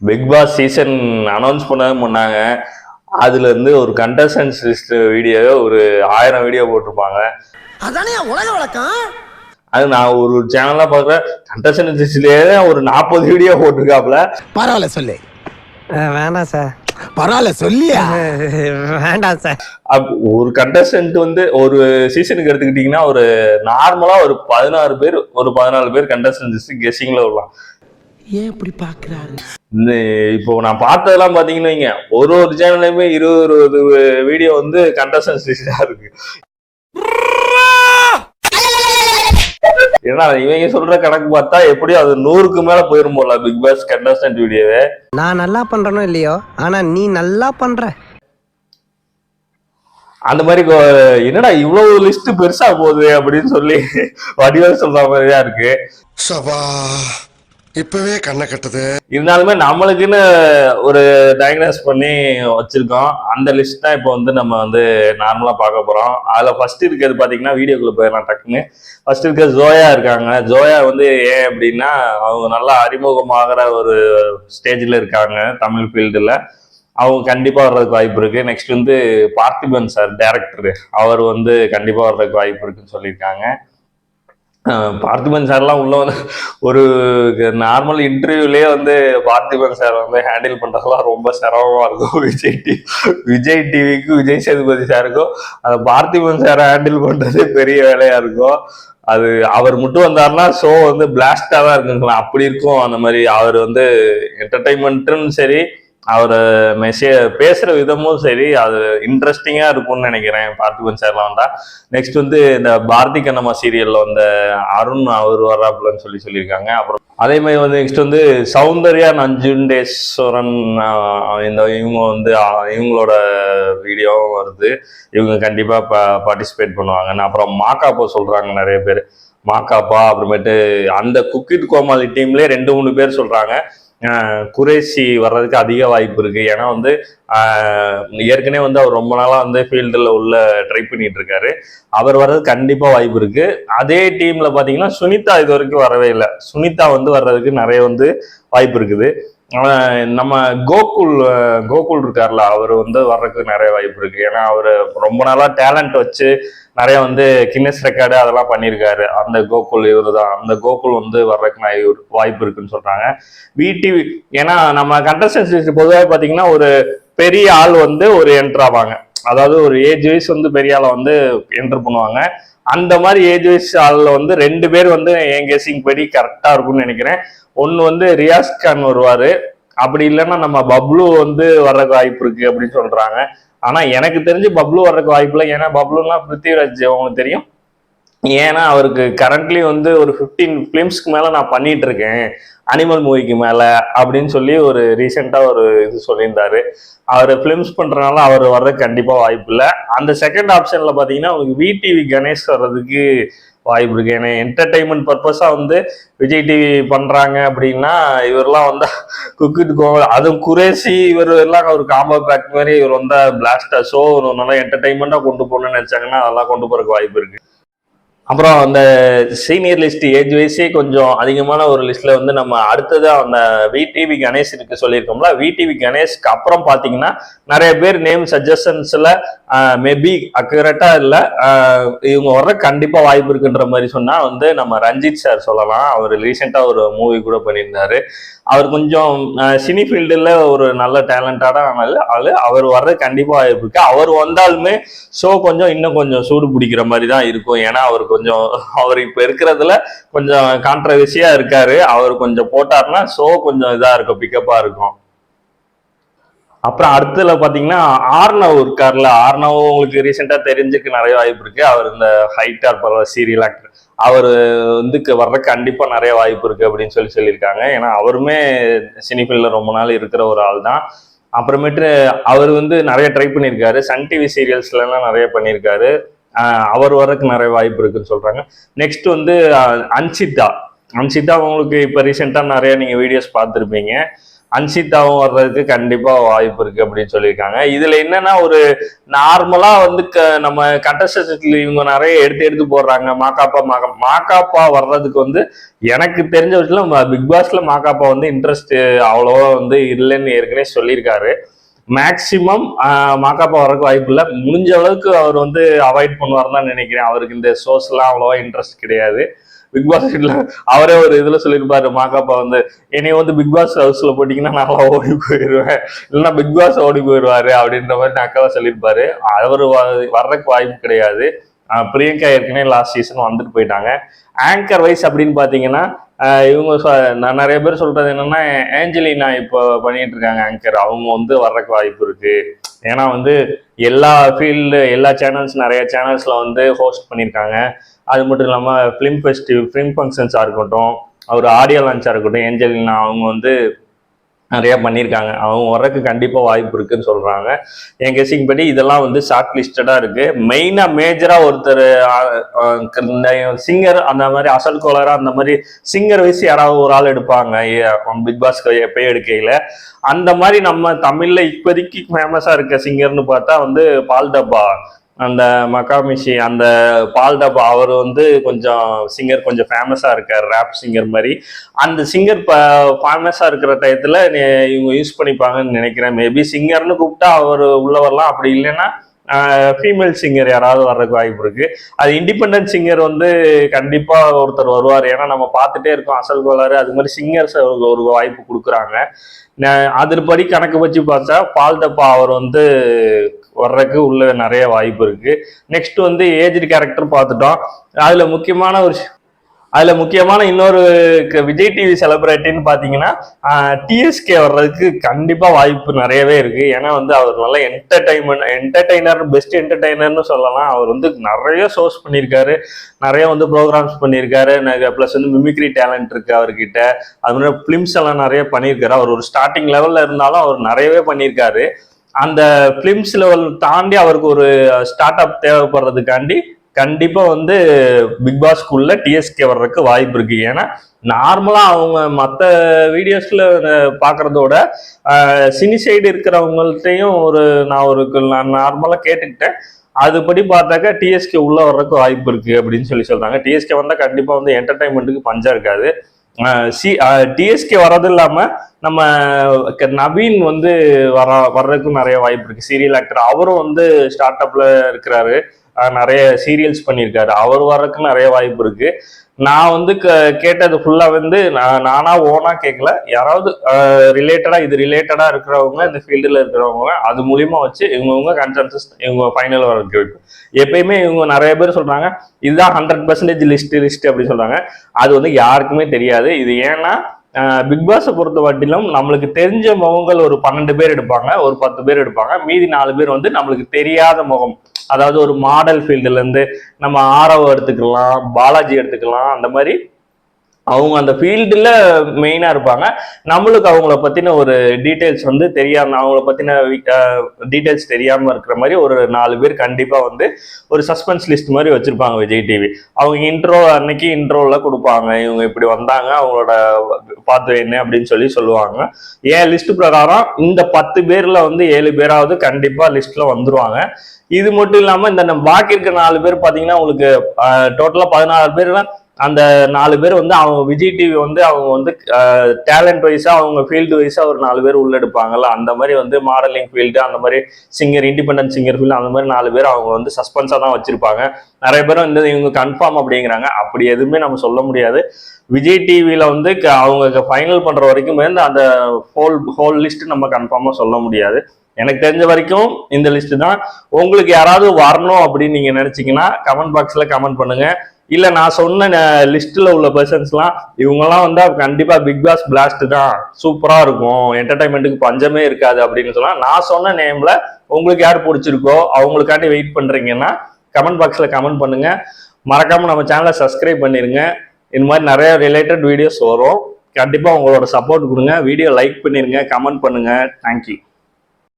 Big Boss season announce பண்ணாங்க. அதுல இருந்து ஒரு கண்டஸ்டன்ஸ் லிஸ்ட் வீடியோ ஒரு 1000 வீடியோ போட்டிருப்பாங்க. அதானே உலக வழக்கம். அது நான் ஒரு சேனலா பாக்குறேன், கண்டஸ்டன்ஸ் லிஸ்ட்லயே ஒரு 40 வீடியோ போட்டிருக்காப்ல. பரவாயில்ல சொல்லு. வேணாம் சார். பரவாயில்ல சொல்லியா. வேண்டாம் சார். ஒரு கண்டஸ்டன்ட் வந்து ஒரு சீசனுக்கு எடுத்துக்கிட்டீங்கன்னா ஒரு நார்மலா ஒரு 16 பேர் ஒரு 14 பேர் கண்டஸ்டன்ட் கெஸ்ஸிங்ல வரலாம். ஏன் இப்படி பாக்குறாரு? இப்போ நான் பார்த்ததெல்லாம் பாத்தீங்கன்னு வைங்க, ஒரு சேனல்லையுமே 20 வீடியோ வந்து கண்டஸ்டன்ஸ் லிஸ்டா இருக்கு. ஏன்னா இவங்க சொல்ற கணக்கு பார்த்தா எப்படியும் அது 100க்கு மேல போயிரும் போல பிக் பாஸ் கண்டஸ்டன்ட் வீடியோவே. நான் நல்லா பண்றேனோ இல்லையோ, ஆனா நீ நல்லா பண்ற. அந்த மாதிரி என்னடா இவ்வளவு லிஸ்ட் பெருசா போகுது அப்படின்னு சொல்லி வடிவேல் சொல்ற மாதிரியா இருக்கு. சபா இப்பவே கண்ணை கட்டுது. இருந்தாலுமே நம்மளுக்குன்னு ஒரு டயக்னோஸ் பண்ணி வச்சிருக்கோம். அந்த லிஸ்ட் தான் இப்போ வந்து நம்ம வந்து நார்மலா பார்க்க போறோம். அதுல ஃபர்ஸ்ட் இருக்கிறது பாத்தீங்கன்னா, வீடியோக்குள்ள போயிடலாம் டக்குன்னு. ஃபர்ஸ்ட் இருக்க ஜோயா இருக்காங்க. ஜோயா வந்து ஏன் அப்படின்னா, அவங்க நல்லா அறிமுகமாகிற ஒரு ஸ்டேஜ்ல இருக்காங்க தமிழ் ஃபீல்டுல. அவங்க கண்டிப்பா வர்றதுக்கு வாய்ப்பு இருக்கு. நெக்ஸ்ட் வந்து பார்த்திபன் சார் டைரக்டர், அவர் வந்து கண்டிப்பா வர்றதுக்கு வாய்ப்பு இருக்குன்னு சொல்லியிருக்காங்க. பார்த்திபன் சார்லாம் உள்ள வந்து ஒரு நார்மல் இன்டர்வியூலயே வந்து பார்த்திபன் சார் வந்து ஹேண்டில் பண்றதெல்லாம் ரொம்ப சிரமமா இருக்கும். விஜய் டிவிக்கும் விஜய் சேதுபதி சாருக்கும் அந்த பார்த்திபன் சாரை ஹேண்டில் பண்றது பெரிய வேலையா இருக்கும். அது அவர் மட்டும் வந்தாருன்னா ஷோ வந்து பிளாஸ்டா தான் இருக்குங்களா, அப்படி இருக்கும். அந்த மாதிரி அவர் வந்து என்டர்டைன்மெண்ட்டும் சரி, அவர் பேசுற விதமும் சரி, அது இன்ட்ரெஸ்டிங்கா இருக்கும்னு நினைக்கிறேன் பார்த்திபன் சார்லாம் வந்தா. நெக்ஸ்ட் வந்து இந்த பாரதி கண்ணம்மா சீரியல்ல வந்த அருண் அவர் வர்றாப்புலன்னு சொல்லியிருக்காங்க. அப்புறம் அதே மாதிரி வந்து நெக்ஸ்ட் வந்து சௌந்தர்யா நஞ்சுண்டேஸ்வரன், இவங்க வந்து இவங்களோட வீடியோவும் வருது. இவங்க கண்டிப்பா பார்ட்டிசிபேட் பண்ணுவாங்க. அப்புறம் மாக்காப்பா சொல்றாங்க நிறைய பேர். மாக்காப்பா, அப்புறமேட்டு அந்த குக்கிட் கோமாளி டீம்லயே 2-3 பேர் சொல்றாங்க. குரேஷி வர்றதுக்கு அதிக வாய்ப்பு இருக்கு. ஏன்னா வந்து ஏற்கனவே வந்து அவர் ரொம்ப நாளா வந்து ஃபீல்டில் உள்ள ட்ரை பண்ணிட்டு இருக்காரு. அவர் வர்றது கண்டிப்பா வாய்ப்பு இருக்கு. அதே டீம்ல பாத்தீங்கன்னா சுனிதா இது வரைக்கும் வரவே இல்லை. சுனிதா வந்து வர்றதுக்கு நிறைய வந்து வாய்ப்பு இருக்குது. நம்ம கோகுல் இருக்கார்ல, அவர் வந்து வர்றதுக்கு நிறைய வாய்ப்பு இருக்கு. ஏன்னா அவர் ரொம்ப நாளா டேலண்ட் வச்சு நிறைய வந்து கின்னஸ் ரெக்கார்டு அதெல்லாம் பண்ணியிருக்காரு. அந்த கோகுல் இவரு தான். அந்த கோகுல் வந்து வர்றதுக்கு வாய்ப்பு இருக்குன்னு சொல்றாங்க. விடிவி, ஏன்னா நம்ம கண்டஸ்டன்ஸ் பொதுவாக பார்த்தீங்கன்னா ஒரு பெரிய ஆள் வந்து ஒரு என்டர் ஆவாங்க. அதாவது ஒரு ஏஜ் வைஸ் வந்து பெரிய ஆளை வந்து என்டர் பண்ணுவாங்க. அந்த மாதிரி ஏஜ் வைஸ் ஆளில் வந்து 2 பேர் வந்து என் கெஸிங் படி கரெக்டாக இருக்கும்னு நினைக்கிறேன். ஒன்று வந்து ரியாஸ் கான் வருவார், அப்படி இல்லைன்னா நம்ம பப்ளு வந்து வர்றதுக்கு வாய்ப்பு இருக்கு அப்படின்னு சொல்றாங்க. ஆனா எனக்கு தெரிஞ்சு பப்ளு வர்றதுக்கு வாய்ப்பு இல்லை. ஏன்னா பப்ளுலாம் பிருத்திவிராஜ் அவங்களுக்கு தெரியும். ஏன்னா அவருக்கு கரண்ட்லி வந்து ஒரு 15 ஃபிலிம்ஸ்க்கு மேல நான் பண்ணிட்டு இருக்கேன் அனிமல் மூவிக்கு மேல அப்படின்னு சொல்லி ஒரு ரீசெண்டா ஒரு இது சொல்லியிருந்தாரு. அவர் பிலிம்ஸ் பண்றதுனால அவர் வர்றதுக்கு கண்டிப்பா வாய்ப்பு இல்லை. அந்த செகண்ட் ஆப்ஷன்ல பாத்தீங்கன்னா அவங்களுக்கு விடிவி கணேஷ் வர்றதுக்கு வாய்ப்பு இருக்கு. ஏன்னா என்டர்டைன்மெண்ட் பர்பஸா வந்து விஜய் டிவி பண்றாங்க அப்படின்னா இவரெல்லாம் வந்தா குக்கிட் அதுவும் குரேசி இவர் எல்லாம் ஒரு காம்போ பேக் மாதிரி இவர் வந்தா பிளாஸ்டா ஷோ நல்லா என்டர்டைன்மெண்டா கொண்டு போகணும்னு நினைச்சாங்கன்னா அதெல்லாம் கொண்டு போறதுக்கு வாய்ப்பு இருக்கு. அப்புறம் அந்த சீனியர் லிஸ்ட் ஏஜ் வைஸே கொஞ்சம் அதிகமான ஒரு லிஸ்ட்ல வந்து நம்ம அடுத்ததா அந்த விடிவி கணேஷ் இருக்கு சொல்லியிருக்கோம்ல. விடிவி கணேஷ்க்கு அப்புறம் பாத்தீங்கன்னா நிறைய பேர் நேம் சஜஷன்ஸ்ல மேபி அக்யூரேட்டா இல்லை, இவங்க வர்ற கண்டிப்பா வாய்ப்பு இருக்குன்ற மாதிரி சொன்னா வந்து நம்ம ரஞ்சித் சார் சொல்லலாம். அவர் ரீசெண்டா ஒரு மூவி கூட பண்ணியிருந்தாரு. அவர் கொஞ்சம் சினி ஃபீல்டுல ஒரு நல்ல டேலண்டான ஆளு. அவர் வர்றது கண்டிப்பா வாய்ப்பு இருக்கு. அவர் வந்தாலுமே ஷோ கொஞ்சம் இன்னும் கொஞ்சம் சூடு பிடிக்கிற மாதிரி தான் இருக்கும். ஏன்னா அவர் இப்ப இருக்கிறதுல கொஞ்சம் கான்ட்ரவர்சியா இருக்காரு. அவர் கொஞ்சம் போட்டாருன்னா ஷோ கொஞ்சம் இதா இருக்கும், பிக்கப்பா இருக்கும். அப்புறம் அடுத்ததுல பாத்தீங்கன்னா ஆர்னவ் இருக்காருல, ஆர்னவ் உங்களுக்கு ரீசெண்டா தெரிஞ்சுக்க நிறைய வாய்ப்பு இருக்கு. அவர் இந்த ஹைட்டா இருப்பார் சீரியல் ஆக்டர், அவர் வந்து வர்றதுக்கு கண்டிப்பா நிறைய வாய்ப்பு இருக்கு அப்படின்னு சொல்லியிருக்காங்க. ஏன்னா அவருமே சினிஃபீல்ட்ல ரொம்ப நாள் இருக்கிற ஒரு ஆள் தான். அப்புறமேட்டு அவர் வந்து நிறைய ட்ரை பண்ணியிருக்காரு, சன் டிவி சீரியல்ஸ்ல எல்லாம் நிறைய பண்ணியிருக்காரு. அவர் வர்றதுக்கு நிறைய வாய்ப்பு இருக்குன்னு சொல்றாங்க. நெக்ஸ்ட் வந்து அன்சிதா உங்களுக்கு இப்ப ரீசெண்டா நிறைய நீங்க வீடியோஸ் பார்த்துருப்பீங்க. அன்சிதாவும் வர்றதுக்கு கண்டிப்பா வாய்ப்பு இருக்கு அப்படின்னு சொல்லியிருக்காங்க. இதுல என்னன்னா ஒரு நார்மலா வந்து நம்ம கண்டஸ்டன்ட்ல இவங்க நிறைய எடுத்து போடுறாங்க. மாகாப்பா வர்றதுக்கு வந்து எனக்கு தெரிஞ்ச வரைக்கும் பிக் பாஸ்ல மாகாப்பா வந்து இன்ட்ரெஸ்ட் அவ்வளவா வந்து இல்லைன்னு ஏற்கனவே சொல்லியிருக்காரு. மேக்சிமம் மாகாப்பா வர்றதுக்கு வாய்ப்பு இல்லை. முடிஞ்ச அளவுக்கு அவர் வந்து அவாய்ட் பண்ணுவார் தான் நினைக்கிறேன். அவருக்கு இந்த ஷோஸ் எல்லாம் அவ்வளவா இன்ட்ரெஸ்ட் கிடையாது. பிக் பாஸ் அவரே ஒரு இதுல சொல்லியிருப்பாரு, மாகாப்பா வந்து என்னைய வந்து பிக் பாஸ் ஹவுஸ்ல போட்டீங்கன்னா நான் ஓடி போயிடுவேன், இல்லைன்னா பிக் பாஸ் ஓடி போயிடுவாரு அப்படின்ற மாதிரி நக்காவா சொல்லியிருப்பாரு. அவர் வர்றதுக்கு வாய்ப்பு கிடையாது. பிரியங்கா ஏற்கனவே லாஸ்ட் சீசன் வந்துட்டு போயிட்டாங்க. ஆங்கர் வைஸ் அப்படின்னு பாத்தீங்கன்னா இவங்க நான் நிறைய பேர் சொல்றது என்னன்னா ஏஞ்சலினா இப்போ பண்ணிட்டு இருக்காங்க ஆங்கர். அவங்க வந்து வர்றதுக்கு வாய்ப்பு இருக்கு. ஏன்னா வந்து எல்லா ஃபீல்டு எல்லா நிறைய சேனல்ஸ்ல வந்து ஹோஸ்ட் பண்ணியிருக்காங்க. அது மட்டும் இல்லாமல் ஃபிலிம் ஃபங்க்ஷன்ஸாக இருக்கட்டும், ஒரு ஆடியோ லான்ச்சாக இருக்கட்டும், ஏஞ்சலினா அவங்க வந்து நிறைய பண்ணியிருக்காங்க. அவங்க வர்றதுக்கு கண்டிப்பாக வாய்ப்பு இருக்குன்னு சொல்றாங்க. என் கெஸிங் படி இதெல்லாம் வந்து ஷார்ட் லிஸ்டடா இருக்கு. மெயினாக மேஜராக ஒருத்தர் சிங்கர் அந்த மாதிரி அசல் கோளரா அந்த மாதிரி சிங்கர் வயசு யாராவது ஒரு ஆள் எடுப்பாங்க பிக் பாஸ்க்கு எப்பயும் எடுக்கையில. அந்த மாதிரி நம்ம தமிழ்ல இப்போதைக்கு ஃபேமஸா இருக்க சிங்கர்னு பார்த்தா வந்து பால் டப்பா, அந்த மகாமிஷி, அந்த பால் டப்பா அவர் வந்து கொஞ்சம் சிங்கர் கொஞ்சம் ஃபேமஸாக இருக்கார், ரேப் சிங்கர் மாதிரி. அந்த சிங்கர் ஃபேமஸாக இருக்கிற டயத்தில் இவங்க யூஸ் பண்ணிப்பாங்கன்னு நினைக்கிறேன். மேபி சிங்கர்னு கூப்பிட்டா அவர் உள்ள வரலாம். அப்படி இல்லைன்னா ஃபீமேல் சிங்கர் யாராவது வர்றதுக்கு வாய்ப்பு இருக்கு. அது இண்டிபெண்ட் சிங்கர் வந்து கண்டிப்பா ஒருத்தர் வருவார். ஏன்னா நம்ம பார்த்துட்டே இருக்கோம் அசல் கோளாறு அது மாதிரி சிங்கர்ஸ் ஒரு வாய்ப்பு கொடுக்குறாங்க. அதன்படி கணக்கு வச்சு பார்த்தா பால் டப்பா அவர் வந்து வர்றதுக்கு உள்ள நிறைய வாய்ப்பு இருக்கு. நெக்ஸ்ட் வந்து ஏஜ்டு கேரக்டர் பார்த்துட்டோம். அதுல முக்கியமான இன்னொரு விஜய் டிவி செலிபிரிட்டின்னு பாத்தீங்கன்னா டிஎஸ்கே வர்றதுக்கு கண்டிப்பா வாய்ப்பு நிறையவே இருக்கு. ஏன்னா வந்து அவர் நல்ல என்டர்டைனர், பெஸ்ட் என்டர்டைனர்னு சொல்லலாம். அவர் வந்து நிறைய ஷோஸ் பண்ணியிருக்காரு, நிறைய வந்து ப்ரோக்ராம்ஸ் பண்ணியிருக்காரு. பிளஸ் வந்து மிமிக்ரி டேலண்ட் இருக்கு அவர்கிட்ட. அது மாதிரி பிலிம்ஸ் எல்லாம் நிறைய பண்ணியிருக்காரு. அவர் ஒரு ஸ்டார்டிங் லெவல்ல இருந்தாலும் அவர் நிறையவே பண்ணியிருக்காரு. அந்த பிலிம்ஸ் லெவல் தாண்டி அவருக்கு ஒரு ஸ்டார்ட் அப் தேவைப்படுறதுக்காண்டி கண்டிப்பா வந்து பிக் பாஸ்குள்ள டிஎஸ்கே வர்றதுக்கு வாய்ப்பு இருக்கு. ஏன்னா நார்மலா அவங்க மற்ற வீடியோஸ்ல பாக்குறதோட சினி சைடு இருக்கிறவங்கள்ட்டையும் நான் நார்மலா கேட்டுக்கிட்டேன். அதுபடி பார்த்தாக்கா டிஎஸ்கே உள்ள வர்றதுக்கு வாய்ப்பு இருக்கு அப்படின்னு சொல்றாங்க. டிஎஸ்கே வந்தா கண்டிப்பா வந்து என்டர்டைன்மெண்ட்டுக்கு பஞ்சம் இருக்காது. டிஎஸ்கே வர்றது இல்லாம நம்ம நவீன் வந்து வர்றதுக்கும் நிறைய வாய்ப்பு இருக்கு. சீரியல் ஆக்டர் அவரும் வந்து ஸ்டார்ட் அப்ல இருக்கிறாரு, நிறைய சீரியல்ஸ் பண்ணியிருக்காரு. அவர் வர்றதுக்கு நிறைய வாய்ப்பு இருக்கு. நான் வந்து கேட்டது ஃபுல்லா வந்து நானா ஓனா கேட்கல, யாராவது ரிலேட்டடா இருக்கிறவங்க, இந்த ஃபீல்டுல இருக்கிறவங்க அது மூலியமா வச்சு இவங்க கன்சென்சஸ் இவங்க ஃபைனல் வரைக்கும் இருக்கு. எப்பயுமே இவங்க நிறைய பேர் சொல்றாங்க இதுதான் 100% லிஸ்ட் அப்படின்னு சொல்றாங்க. அது வந்து யாருக்குமே தெரியாது. இது ஏன்னா பிக் பாஸை பொறுத்த வட்டிலும் நம்மளுக்கு தெரிஞ்ச முகங்கள் ஒரு 12 பேர் எடுப்பாங்க, ஒரு 10 பேர் எடுப்பாங்க. மீதி 4 பேர் வந்து நம்மளுக்கு தெரியாத முகம். அதாவது ஒரு மாடல் ஃபீல்டுல இருந்து நம்ம ஆரவ் எடுத்துக்கலாம், பாலாஜி எடுத்துக்கலாம். அந்த மாதிரி அவங்க அந்த ஃபீல்டுல மெயினா இருப்பாங்க. நம்மளுக்கு அவங்கள பத்தின ஒரு டீட்டெயில்ஸ் வந்து தெரியாம, அவங்கள பத்தின டீட்டெயில்ஸ் தெரியாம இருக்கிற மாதிரி ஒரு 4 பேர் கண்டிப்பா வந்து ஒரு சஸ்பென்ஸ் லிஸ்ட் மாதிரி வச்சிருப்பாங்க விஜய் டிவி. அவங்க அன்னைக்கு இன்ட்ரோல கொடுப்பாங்க, இவங்க இப்படி வந்தாங்க, அவங்களோட பார்த்து என்ன அப்படின்னு சொல்லுவாங்க. ஏன் லிஸ்ட் பிரகாரம் இந்த 10 பேர்ல வந்து 7 பேராவது கண்டிப்பா லிஸ்ட்ல வந்துருவாங்க. இது மட்டும் இல்லாம இந்த பாக்கி இருக்க 4 பேர் பாத்தீங்கன்னா உங்களுக்கு டோட்டலா 16 பேர். அந்த 4 பேர் வந்து அவங்க விஜய் டிவி வந்து அவங்க வந்து டேலண்ட் வைஸா அவங்க ஃபீல்டு வைஸா ஒரு 4 பேர் உள்ள எடுப்பாங்கல்ல, அந்த மாதிரி வந்து மாடலிங் ஃபீல்டு, அந்த மாதிரி சிங்கர், இண்டிபெண்டன்ட் சிங்கர் ஃபீல்டு, அந்த மாதிரி 4 பேர் அவங்க வந்து சஸ்பென்ஸா தான் வச்சிருப்பாங்க. நிறைய பேர் வந்து இவங்க கன்ஃபார்ம் அப்படிங்கிறாங்க. அப்படி எதுவுமே நம்ம சொல்ல முடியாது. விஜய் டிவியில வந்து அவங்க ஃபைனல் பண்ற வரைக்கும் அந்த ஹோல் லிஸ்ட் நம்ம கன்ஃபார்மா சொல்ல முடியாது. எனக்கு தெரிஞ்ச வரைக்கும் இந்த லிஸ்ட் தான். உங்களுக்கு யாராவது வரணும் அப்படின்னு நீங்க நினைச்சீங்கன்னா கமெண்ட் பாக்ஸ்ல கமெண்ட் பண்ணுங்க. இல்ல நான் சொன்ன லிஸ்ட்ல உள்ள பர்சன்ஸ்லாம் இவங்கெல்லாம் வந்து கண்டிப்பா பிக் பாஸ் பிளாஸ்ட் தான், சூப்பரா இருக்கும், என்டர்டைன்மெண்ட்டுக்கு பஞ்சமே இருக்காது அப்படின்னு சொன்னா, நான் சொன்ன நேம்ல உங்களுக்கு யார் பிடிச்சிருக்கோ அவங்களுக்காண்டி வெயிட் பண்றீங்கன்னா கமெண்ட் பாக்ஸ்ல கமெண்ட் பண்ணுங்க. மறக்காம நம்ம சேனலை சப்ஸ்கிரைப் பண்ணிருங்க. இந்த மாதிரி நிறைய ரிலேட்டட் வீடியோஸ் வரும். கண்டிப்பா உங்களோட சப்போர்ட் கொடுங்க. வீடியோ லைக் பண்ணிருங்க, கமெண்ட் பண்ணுங்க. தேங்க்யூ.